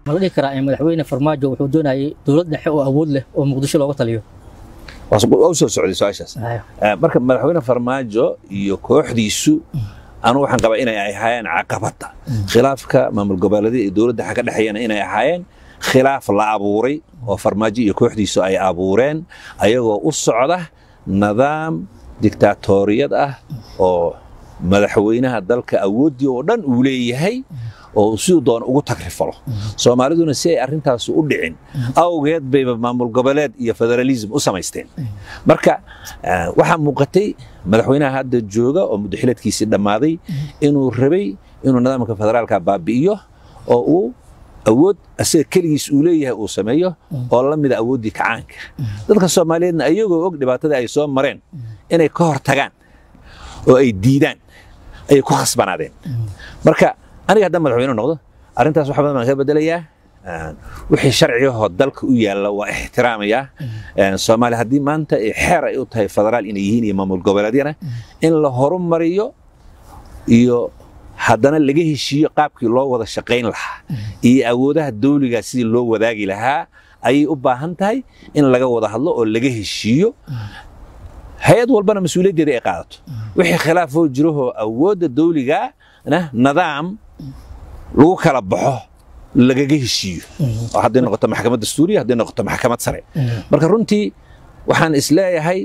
ma la dhihi karaa in madaxweyne Farmaajo wuxuu doonayay dawlad dhexe oo awood leh oo Muqdisho looga taliyo oo soo socday su'aashaas marka madaxweyne Farmaajo iyo kooxdiisu anu waxaan qabaa inay ahaayeen caqabada khilaafka maamul goboleedyada iyo dawladda ka dhaxeeyana inay ahaayeen khilaaf la abuuray oo Farmaajo iyo kooxdiisu ay abuureen ayagoo u socda nidaam diktatoriyad ah oo madaxweynaha dalka awoodii oo dhan uu leeyahay oo sidoo doon ugu tagrifalo Soomaaliduna si ay arintaas u dhicin awgeed bay maamul goboleed iyo federalism u samaysteen marka waxa muuqatay madaxweynaha hadda jooga oo muddaxileedkiisii dhamaaday inuu rabay inuu nidaamka federaalka baabi'iyo oo uu awood asaga kaligiis uu leeyahay uu sameeyo oo la mid ah awoodii kacaanka dadka Soomaaliyeedna ayagoo og dhibaatada ay soo mareen inay ka hortagaan oo ay diidaan ay ku khasbanaadeen marka aniga hadda madaxweyne noqdo arintaas waxa badan ka bedelayaa wixii sharciga dalka u yaala waa ixtiraamaya Soomaali hadii maanta ay xeer ay u tahay federaal inay yihiin iyo maamul goboleedyada in la horumariyo iyo haddana laga heshiiyo qaabkii loo wada shaqeyn lahaa iyo awoodaha dawliga sidii loo wadaagi lahaa ay u baahan tahay in laga wada hadlo oo laga heshiiyo hay'ad walbana mas'uuliyaddeeda ay qaadato wixii khilaaf oo jiro awoodda dawliga nidaam lagu kala baxo lagaga heshiiyo oo hadday noqoto maxkamad dastuuriya hadday noqoto maxkamad sare marka runtii waxaan isleeyahay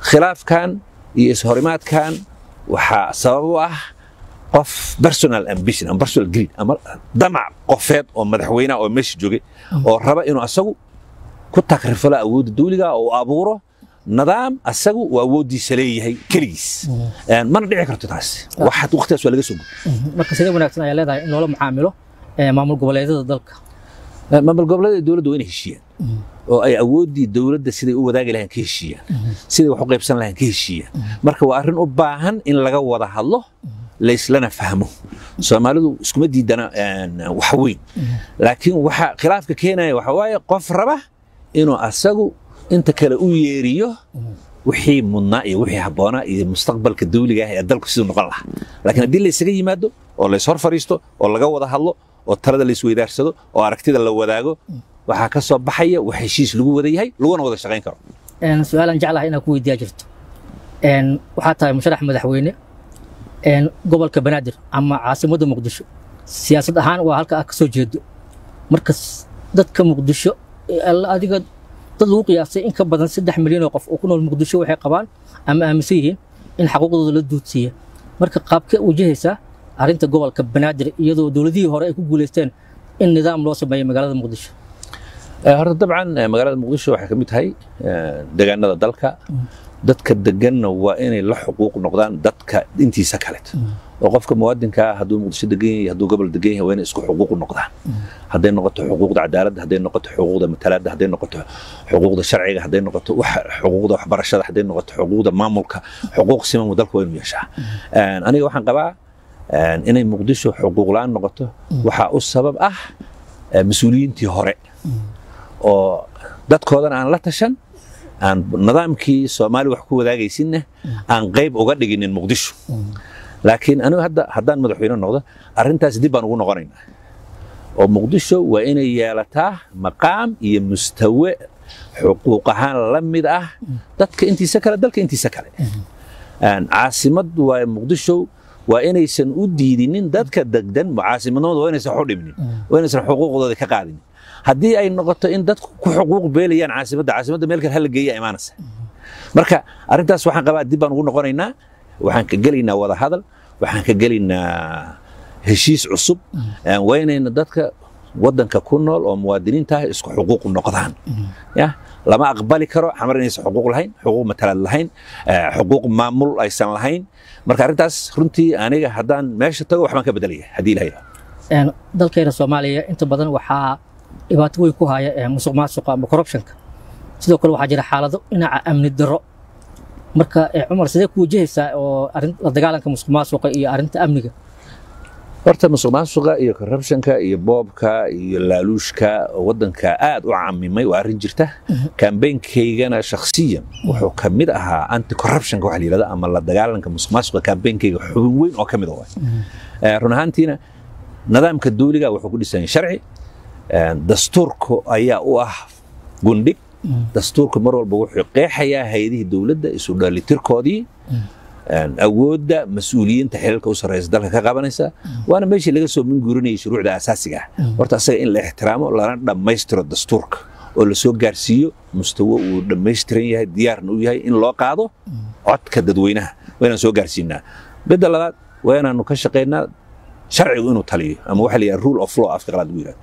khilaafkan iyo ishorimaadkan waxa sabab u ah qof personal ambition and personal greed ama damac qofeed oo madaxweynaha oo meesha joogay oo raba inuu asagu ku takrifalo awoodda dawliga oo abuuro nidaam asagu waa awoodiisa leeyahay kaligiis mana dhici karto taas waxa waqtigaas waa laga soo gudbay marka sidee wanaagsan ayaa leedahay in loola macaamilo maamul goboleedyada dalka maamul goboleedyada dawladdu waa inay heshiiyaan oo ay awoodii dawladda siday u wadaagi lahayn ka heshiiyaan siday wax u qaybsan lahayn ka heshiiyaan marka waa arrin u baahan in laga wada hadlo la islana fahmo Soomaalidu iskuma diidana wax weyn laakiin waxa khilaafka keenaya waxa waaye qof raba inuu asagu inta kale u yeeriyo wixii mudnaa iyo wixii habboonaa iyo mustaqbalka dawliga ah ee dalku sidoo noqon lahaa laakiin haddii la isaga yimaado oo la hor fariisto oo laga wada hadlo oo talada la isweydaarsado oo aragtida la wadaago waxa ka soo baxaya wax heshiis lagu wada yahay laguna wada shaqeyn karo su'aalan jeclahay inaan ku weydiiyo jirto waxa tahay musharax madaxweyne gobolka Banaadir ama caasimadda Muqdisho siyaasad ahaan waa halka ka soo jeedo markas dadka Muqdisho adiga dad lagu qiyaasay in ka badan 3 milyan oo qof oo ku nool Muqdisho waxay qabaan ama aaminsan yihiin in xuquuqdooda la duudsiyo marka qaabka wajahaysa arinta gobolka Banaadir iyadoo dawladihii hore ay ku guuleysteen in nidaam loo sameeyo magaalada Muqdisho horta dabcan magaalada Muqdisho waxay kamid tahay deegaanada dalka dadka deganna waa inay la xuquuq noqdaan dadka intiisa kale oo qofka muwaadinka hadduu Muqdisho degan yahay hadduu gobol degan yahay waa inay isku xuquuq noqdaan hadday noqoto xuquuqda cadaaladda hadday noqoto xuquuqda matalaadda hadday noqoto xuquuqda sharciga hadday noqoto xuquuqda waxbarashada hadday noqoto xuquuqda maamulka xuquuq siman dalka waa inuu yeeshaa aniga waxaan qabaa inay Muqdisho xuquuq la'aan noqoto waxa u sabab ah mas'uuliyiintii hore oo dadkoodan aan la tashan aan nidaamkii Soomaali wax ku wadaagaysinna aan qayb uga dhiginin Muqdisho laakiin anigu haddaan madaxweyne noqdo arintaas dib baan ugu noqonaynaa oo Muqdisho waa inay yeelataa maqaam iyo mustawa xuquuq ahaan la mid ah dadka intiisa kale dalka intiisa kale caasimad waa Muqdisho waa inaysan u diidinin dadka degdan caasimadooda waa inaysan xudhibnin waa inaysan xuquuqdooda ka qaadin haddii ay noqoto in dadku ku xuquuq beelayaan caasimadda meel kale hal geeya imaanaysa marka arintaas waxaan qabaa dib baan ugu noqonaynaa waxaan ka gelaynaa wada hadal waxaan ka gelaynaa heshiis cusub waynayna dadka wadanka ku nool oo muwaadiniinta ah isku xuquuq noqdaan ya lama aqbali karo xamar inaysan xuquuq lahayn xuquuq matalaad lahayn xuquuq maamul aysan lahayn marka arintaas runtii aniga haddaan meesha tago waxbaan ka bedelaya haddii ilaahay dalkeena Soomaaliya inta badan waxaa dhibaato weyn ku haya musuqmaasuqa ama corruptionka sidoo kale waxaa jira xaalado dhinaca amni darro marka Umar sidee ku wajahaysaa oo arinta la dagaalanka musuqmaasuqa iyo arinta amniga horta musuqmaasuqa iyo corruptionka iyo boobka iyo laaluushka wadanka aad u caamimay waa arrin jirta campaign-kaygana shakhsiyan wuxuu ka mid ahaa anti corruptionka waxa la yiraahdo ama la dagaalanka musuqmaasuqa campaign-kayga xubin weyn oo ka mid ah run ahaantiina nidaamka dawliga wuxuu ku dhisan yahay sharci dastuurku ayaa u ah gundhig dastuurku mar walba wuxuu qeexayaa hay'adihii dawladda isu dheelitirkoodii awoodda mas'uuliyiinta xilalka u sarreysa dalka ka qabanaysa waana meeshii laga soo minguurinayay shuruucda asaasiga ah horta asaga in la ixtiraamo lana dhammaystiro dastuurka oo la soo gaarsiiyo mustawo uu dhammaystiran yahay diyaarna u yahay in loo qaado codka dadweynaha waa inaan soo gaarsiinaa midda labaad waa inaanu ka shaqaynaa sharcigu inuu taliyo ama waxa la yidhaha rule of law afka qalaad ugu yidhahdo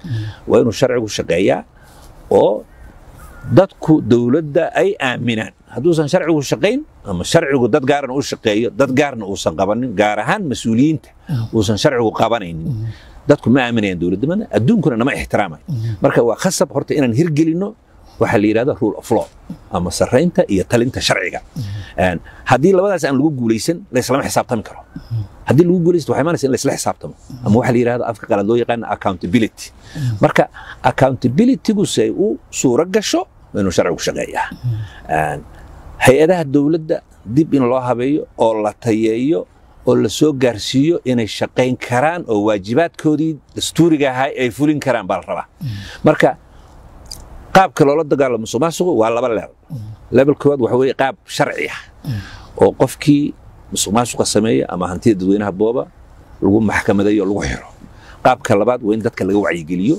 waa inuu sharcigu shaqeeyaa oo dadku dawladda ay aaminaan hadduusan sharcigu shaqayn ama sharcigu dad gaarna u shaqeeyo dad gaarna uusan qabanin gaar ahaan mas'uuliyiinta uusan sharcigu qabanaynin dadku ma aaminayaan dawladnimada adduunkuna nama ixtiraamayo marka waa khasab horta inaan hirgelinno waxa la yidhahdo rule of law ama sarraynta iyo talinta sharciga haddii labadaas aan lagu guulaysan la islama xisaabtami karo haddii lagu guulaysto waxay imaanaysaa in la isla xisaabtamo ama waxa la yidhahdo afka qalaad loo yaqaan accountability marka accountability-gu si ay u suuro gasho waa inuu sharcigu shaqeeyaa hay-adaha dawladda dib in loo habeeyo oo la tayeeyo oo la soo gaarsiiyo inay shaqayn karaan oo waajibaadkoodii dastuuriga ahaa ay fulin karaan baa la rabaa marka qaabka loola dagaalo musuqmaasuqu waa laba level koowaad waxa weeye qaab sharci ah oo qofkii musuqmaasuqa sameeya ama hantida dadweynaha booba lagu maxkamadayo lagu xiro qaabka labaad waa in dadka laga wacyigeliyo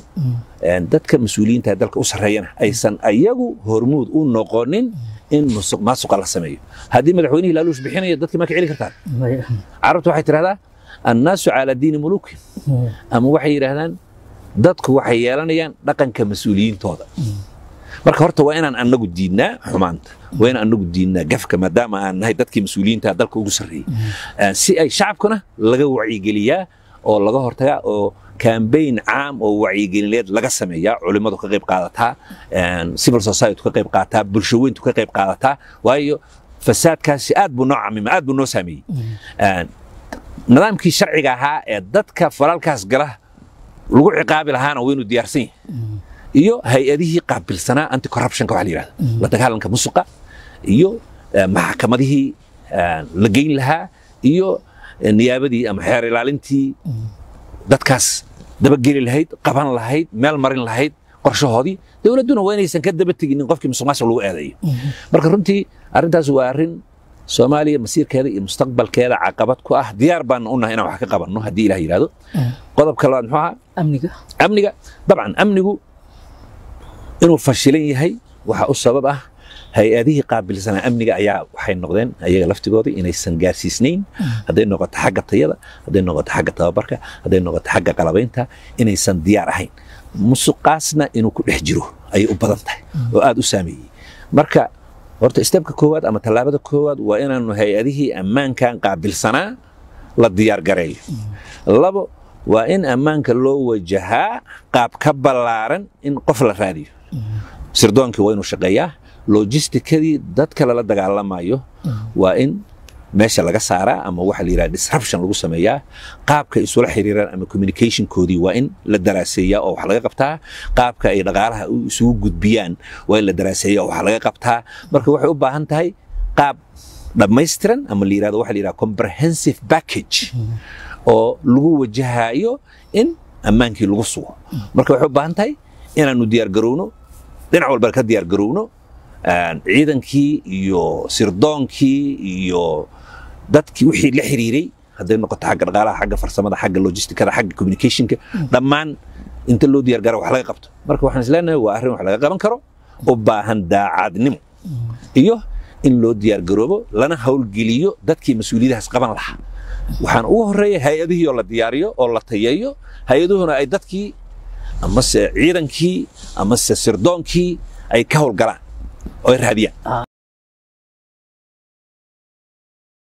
dadka mas'uuliyiinta dalka u sarreeyana aysan ayagu hormuud u noqonin in musuqmaasuqa la sameeyo haddii madaxweynihii laaluush bixinayo dadka ma ka celi kartaan carabtu waxay tidhahdaa annaasu calaa diini muluukin ama waxay yidhaahdaan dadku waxay yeelanayaan dhaqanka mas'uuliyiintooda marka horta waa inaan annagu diidnaa xumaanta waa inaan annagu diidnaa gafka maadaama aan nahay dadkii mas'uuliyiinta dalka ugu sarreeyey si ay shacabkuna laga wacyigeliyaa oo laga hortagaa oo campaign caam oo wacyigelineed laga sameeyaa culimadu ka qayb qaadataa civil society ka qayb qaadataa bulshaweyntu ka qayb qaadataa waayo fasaadkaasi aad buu noo camima aad buu noo saameeyey nidaamkii sharciga ahaa ee dadka falalkaas gala lagu ciqaabi lahaana waa inuu diyaarsan yahay iyo hay-adihii qaabilsanaa anti corruptionka waxa la yidhahdo la dagaalanka musuqa iyo maxkamadihii la geyn lahaa iyo niyaabadii ama xeer ilaalintii dadkaas dabageli lahayd qaban lahayd meel marin lahayd qorshahoodii dawladduna waa inaysan ka daba teginin qofkii musuqmaasuq lagu eedeeyo marka runtii arrintaas waa arrin soomaaliya masiirkeeda iyo mustaqbalkeeda caqabad ku ah diyaar baan u nahay inaan wax ka qabanno haddii ilaah yidhaahdo qodobka labaad muxuu ahaa amniga dabcan amnigu inuu fashilan yahay waxa u sabab ah hay-adihii qaabilsanaa amniga ayaa waxay noqdeen ayaga laftigooda inaysan gaarsiisnayn hadday noqoto xagga tayada hadday noqoto xagga tababarka hadday noqoto xagga qalabaynta inaysan diyaar ahayn musuqaasna inuu ku dhex jiro ayay u badan tahay oo aad u saameeyey marka horta stebka koowaad ama tallaabada koowaad waa inaanu hay-adihii ammaankan qaabilsanaa la diyaar gareeyo labo waa in ammaanka loo wajahaa qaab ka ballaaran in qof la raadiyo sirdoonkii waa inuu shaqeeyaa logistikadii dadka lala dagaalamayo waa in meesha laga saaraa ama waxa la yidhaha disruption lagu sameeyaa qaabka isula xiriiraan ama communicationkoodii waa in la daraaseeyaa oo wax laga qabtaa qaabka ay dhaqaalaha isugu gudbiyaan waa in la daraaseeyaa oo wax laga qabtaa marka waxay u baahan tahay qaab dhammaystiran ama la yidhahdo waxa la yidhaha comprehensive package oo lagu wajahayo in ammaankii lagu sugo marka waxay u baahan tahay inaanu diyaar garowno dhinac walba ka diyaar garowno ciidankii iyo sirdoonkii iyo dadkii wixii la xiriiray hadday noqoto xagga dhaqaalaha xagga farsamada xagga logistikada xagga communicationka dhammaan inta loo diyaar garo wax laga qabto marka waxaan isleenahay waa arrin wax laga qaban karo u baahan daacadnimo iyo in loo diyaar garoobo lana hawlgeliyo dadkii mas'uuliyadahaas qaban lahaa waxaan ugu horreeya hay-adihii oo la diyaariyo oo la tayeeyo hay-aduhuna ay dadkii amase ciidankii amase sirdoonkii ay ka howlgalaan oo ay raadiyaan